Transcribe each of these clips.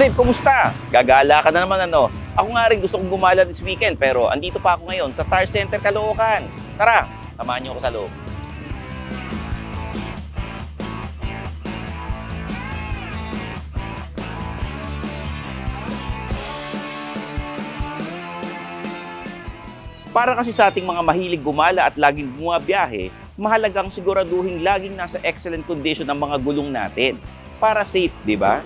Flip, kumusta? Gagala ka na naman ano? Ako nga rin gusto kong gumala this weekend pero andito pa ako ngayon sa Tire Center Caloocan. Tara, samahan niyo ako sa loob. Para kasi sa ating mga mahilig gumala at laging bumabiyahe, mahalagang siguraduhin laging nasa excellent condition ang mga gulong natin para safe, di ba?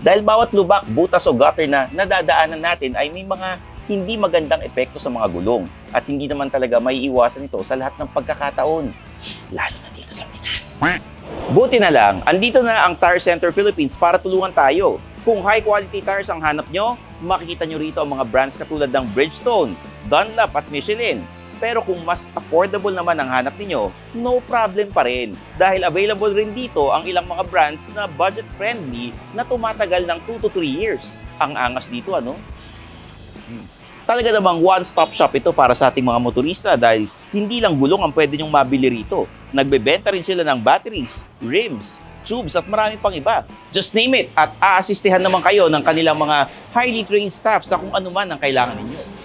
Dahil bawat lubak, butas o gutter na nadadaanan natin ay may mga hindi magandang epekto sa mga gulong at hindi naman talaga maiiwasan ito sa lahat ng pagkakataon, lalo na dito sa Pinas. Buti na lang, andito na ang Tire Center Philippines para tulungan tayo. Kung high quality tires ang hanap nyo, makikita nyo rito ang mga brands katulad ng Bridgestone, Dunlop at Michelin. Pero kung mas affordable naman ang hanap ninyo, no problem pa rin. Dahil available rin dito ang ilang mga brands na budget-friendly na tumatagal ng 2 to 3 years. Ang angas dito, ano? Talaga namang one-stop shop ito para sa ating mga motorista dahil hindi lang gulong ang pwede nyong mabili rito. Nagbebenta rin sila ng batteries, rims, tubes at marami pang iba. Just name it at aasistihan naman kayo ng kanilang mga highly trained staff sa kung ano man ang kailangan ninyo.